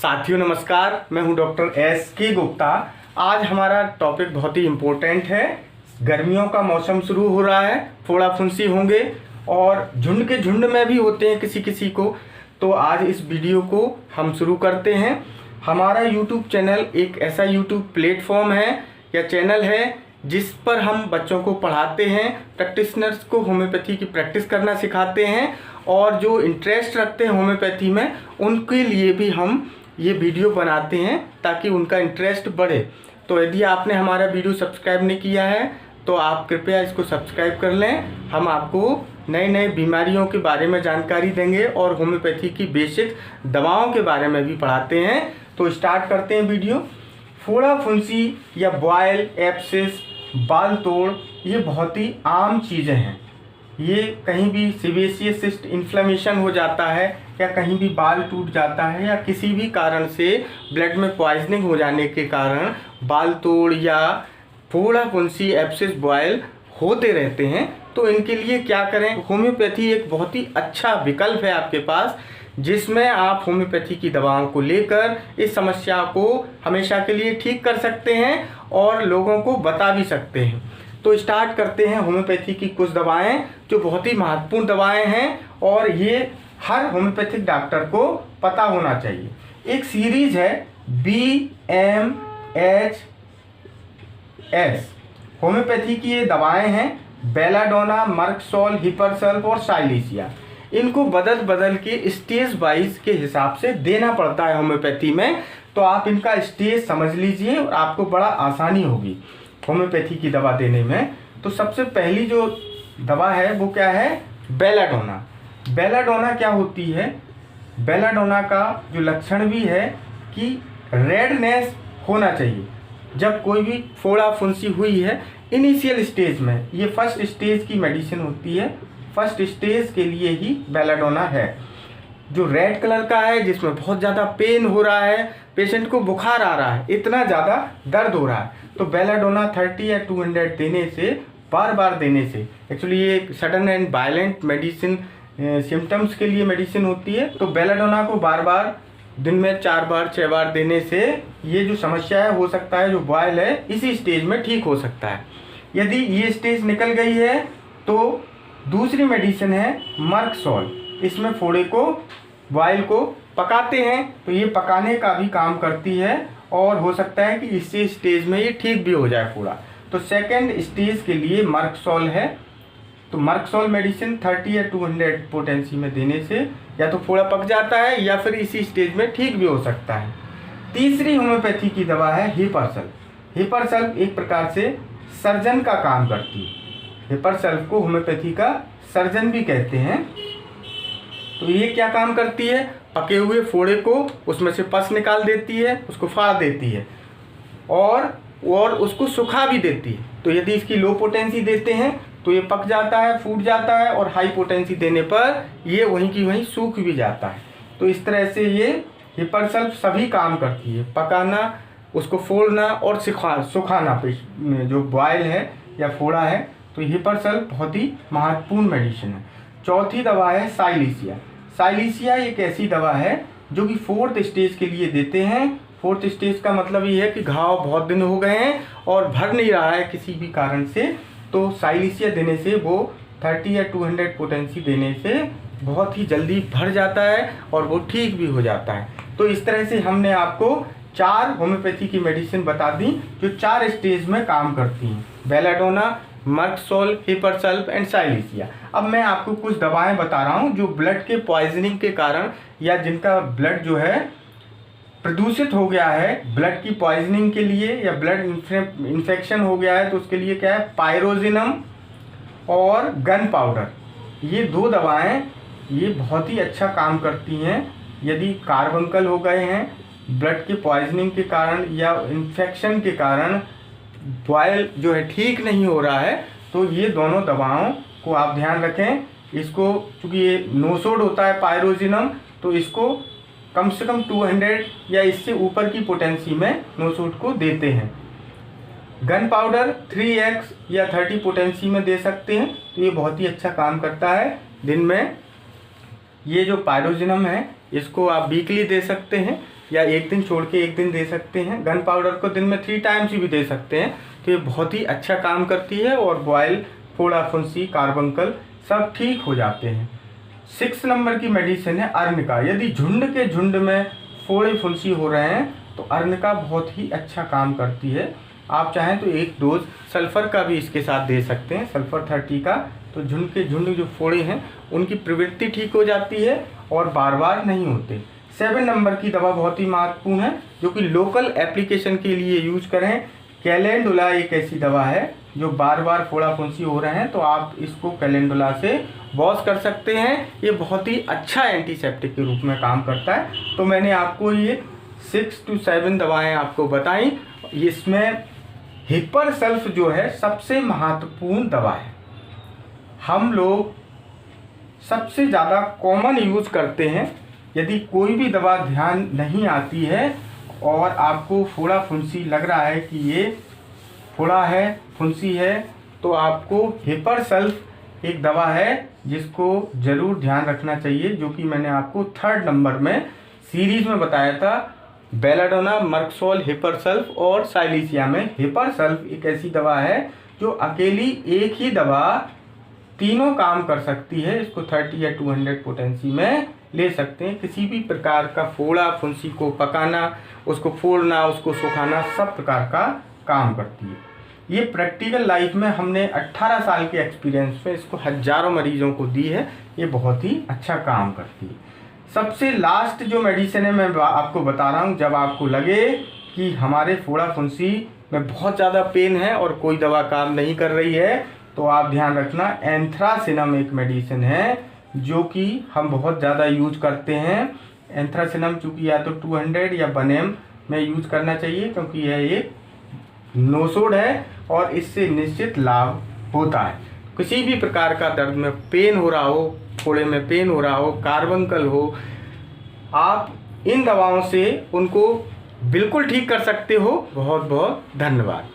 साथियों नमस्कार, मैं हूं डॉक्टर एस के गुप्ता। आज हमारा टॉपिक बहुत ही इम्पोर्टेंट है। गर्मियों का मौसम शुरू हो रहा है, फोड़ा फुंसी होंगे और झुंड के झुंड में भी होते हैं किसी किसी को। तो आज इस वीडियो को हम शुरू करते हैं। हमारा यूट्यूब चैनल एक ऐसा यूट्यूब प्लेटफॉर्म है या चैनल है जिस पर हम बच्चों को पढ़ाते हैं, प्रैक्टिशनर्स को होम्योपैथी की प्रैक्टिस करना सिखाते हैं और जो इंटरेस्ट रखते हैं होम्योपैथी में उनके लिए भी हम ये वीडियो बनाते हैं ताकि उनका इंटरेस्ट बढ़े। तो यदि आपने हमारा वीडियो सब्सक्राइब नहीं किया है तो आप कृपया इसको सब्सक्राइब कर लें। हम आपको नए नए बीमारियों के बारे में जानकारी देंगे और होम्योपैथी की बेसिक दवाओं के बारे में भी पढ़ाते हैं। तो स्टार्ट करते हैं वीडियो। फोड़ा फुंसी या बॉयल, एब्सेस, बाल तोड़ ये बहुत ही आम चीज़ें हैं। ये कहीं भी सीवेशियस सिस्ट इन्फ्लेमेशन हो जाता है या कहीं भी बाल टूट जाता है या किसी भी कारण से ब्लड में पॉइजनिंग हो जाने के कारण बाल तोड़ या फोड़ा फुंसी, एब्सेस, बॉयल होते रहते हैं। तो इनके लिए क्या करें? होम्योपैथी एक बहुत ही अच्छा विकल्प है आपके पास, जिसमें आप होम्योपैथी की दवाओं को लेकर इस समस्या को हमेशा के लिए ठीक कर सकते हैं और लोगों को बता भी सकते हैं। तो स्टार्ट करते हैं होम्योपैथी की कुछ दवाएं जो बहुत ही महत्वपूर्ण दवाएं हैं और ये हर होम्योपैथिक डॉक्टर को पता होना चाहिए। एक सीरीज है BMHS, होम्योपैथी की ये दवाएं हैं। बेलाडोना, मर्कसोल, हिपरसल्फ और साइलीसिया। इनको बदल बदल के स्टेज वाइज के हिसाब से देना पड़ता है होम्योपैथी में। तो आप इनका स्टेज समझ लीजिए और आपको बड़ा आसानी होगी होम्योपैथी की दवा देने में। तो सबसे पहली जो दवा है वो क्या है? बेलाडोना। बेलाडोना क्या होती है? बेलाडोना का जो लक्षण भी है कि रेडनेस होना चाहिए जब कोई भी फोड़ा फुंसी हुई है इनिशियल स्टेज में। ये फर्स्ट स्टेज की मेडिसिन होती है, फर्स्ट स्टेज के लिए ही बेलाडोना है। जो रेड कलर का है, जिसमें बहुत ज़्यादा पेन हो रहा है, पेशेंट को बुखार आ रहा है, इतना ज़्यादा दर्द हो रहा है, तो बेलाडोना 30 या 200 देने से, बार बार देने से, एक्चुअली ये sudden and violent medicine symptoms के लिए मेडिसिन होती है। तो बेलाडोना को बार बार दिन में 4 बार 6 बार देने से ये जो समस्या है, हो सकता है जो बॉयल है इसी स्टेज में ठीक हो सकता है। यदि ये स्टेज निकल गई है तो दूसरी मेडिसिन है मर्कसोल। इसमें फोड़े को, बॉयल को पकाते हैं, तो ये पकाने का भी काम करती है और हो सकता है कि इसी स्टेज में ये ठीक भी हो जाए फोड़ा। तो सेकेंड स्टेज के लिए मर्कसोल है। तो मर्कसोल मेडिसिन 30 या 200 पोटेंसी में देने से या तो फोड़ा पक जाता है या फिर इसी स्टेज में ठीक भी हो सकता है। तीसरी होम्योपैथी की दवा है हिपरसल्फ। हिपरसल्फ एक प्रकार से सर्जन का काम करती है। हिपरसल्फ को होम्योपैथी का सर्जन भी कहते हैं। तो ये क्या काम करती है? पके हुए फोड़े को उसमें से पस निकाल देती है, उसको फाड़ देती है और उसको सुखा भी देती है। तो यदि इसकी लो पोटेंसी देते हैं तो ये पक जाता है, फूट जाता है, और हाई पोटेंसी देने पर ये वहीं की वहीं सूख भी जाता है। तो इस तरह से ये हिपरसल्फ सभी काम करती है, पकाना, उसको फोड़ना और सुखाना जो बॉयल है या फोड़ा है। तो हिपरसल्फ बहुत ही महत्वपूर्ण मेडिसिन है। चौथी दवा है साइलीसिया। साइलीसिया एक ऐसी दवा है जो कि 4th स्टेज के लिए देते हैं। 4th स्टेज का मतलब ये है कि घाव बहुत दिन हो गए हैं और भर नहीं रहा है किसी भी कारण से। तो साइलीसिया देने से वो 30 या 200 पोटेंसी देने से बहुत ही जल्दी भर जाता है और वो ठीक भी हो जाता है। तो इस तरह से हमने आपको 4 होम्योपैथी की मेडिसिन बता दी जो 4 स्टेज में काम करती हैं: बेलाडोना, मर्कसोल, हिपरसल्फ एंड साइलीसिया। अब मैं आपको कुछ दवाएं बता रहा हूं जो ब्लड के पॉइजनिंग के कारण या जिनका ब्लड जो है प्रदूषित हो गया है, ब्लड की पॉइजनिंग के लिए या ब्लड इन्फेक्शन हो गया है, तो उसके लिए क्या है? पायरोजिनम और गन पाउडर। ये 2 दवाएं ये बहुत ही अच्छा काम करती हैं। यदि कार्बंकल हो गए हैं ब्लड के पॉइजनिंग के कारण या इन्फेक्शन के कारण, बॉयल जो है ठीक नहीं हो रहा है, तो ये दोनों दवाओं को आप ध्यान रखें। इसको चूँकि ये नोसोड होता है पायरोजिनम, तो इसको कम से कम 200 या इससे ऊपर की पोटेंसी में नोसोड को देते हैं। गन पाउडर 3x या 30 पोटेंसी में दे सकते हैं। तो ये बहुत ही अच्छा काम करता है दिन में। ये जो पायरोजिनम है इसको आप वीकली दे सकते हैं। या एक दिन छोड़ के एक दिन दे सकते हैं। गन पाउडर को दिन में 3 टाइम्स भी दे सकते हैं। तो ये बहुत ही अच्छा काम करती है और बॉयल, फोड़ा, फुंसी, कार्बंकल सब ठीक हो जाते हैं। 6 नंबर की मेडिसिन है अर्निका। यदि झुंड के झुंड में फोड़े फुंसी हो रहे हैं तो अर्निका बहुत ही अच्छा काम करती है। आप चाहें तो एक डोज सल्फ़र का भी इसके साथ दे सकते हैं, सल्फ़र 30 का। तो झुंड के झुंड जो फोड़े हैं उनकी प्रवृत्ति ठीक हो जाती है और बार बार नहीं होते। 7 नंबर की दवा बहुत ही महत्वपूर्ण है जो कि लोकल एप्लीकेशन के लिए यूज करें। कैलेंडुला एक ऐसी दवा है जो बार बार फोड़ा फुंसी हो रहे हैं तो आप इसको कैलेंडुला से वॉश कर सकते हैं। ये बहुत ही अच्छा एंटीसेप्टिक के रूप में काम करता है। तो मैंने आपको ये 6 to 7 दवाएं आपको बताई। इसमें हिपर सल्फ जो है सबसे महत्वपूर्ण दवा है। हम लोग सबसे ज़्यादा कॉमन यूज़ करते हैं। यदि कोई भी दवा ध्यान नहीं आती है और आपको फोड़ा फुंसी लग रहा है कि ये फोड़ा है, फुंसी है, तो आपको हिपर सल्फ एक दवा है जिसको ज़रूर ध्यान रखना चाहिए, जो कि मैंने आपको 3rd नंबर में सीरीज़ में बताया था। बेलाडोना, मर्कसोल, हिपर सल्फ और साइलीसिया में हिपर सल्फ एक ऐसी दवा है जो अकेली एक ही दवा तीनों काम कर सकती है। इसको 30 या 200 पोटेंसी में ले सकते हैं। किसी भी प्रकार का फोड़ा फुंसी को पकाना, उसको फोड़ना, उसको सुखाना, सब प्रकार का काम करती है। ये प्रैक्टिकल लाइफ में हमने 18 साल के एक्सपीरियंस में इसको हज़ारों मरीजों को दी है। ये बहुत ही अच्छा काम करती है। सबसे लास्ट जो मेडिसिन है मैं आपको बता रहा हूँ, जब आपको लगे कि हमारे फोड़ा फुंसी में बहुत ज़्यादा पेन है और कोई दवा काम नहीं कर रही है, तो आप ध्यान रखना एंथ्रासिनम एक मेडिसिन है जो कि हम बहुत ज़्यादा यूज करते हैं। एंथ्रासिनम चूँकि या तो 200 या 1 में यूज करना चाहिए क्योंकि यह एक नोसोड है और इससे निश्चित लाभ होता है। किसी भी प्रकार का दर्द में पेन हो रहा हो, फोड़े में पेन हो रहा हो, कार्बंकल हो, आप इन दवाओं से उनको बिल्कुल ठीक कर सकते हो। बहुत बहुत धन्यवाद।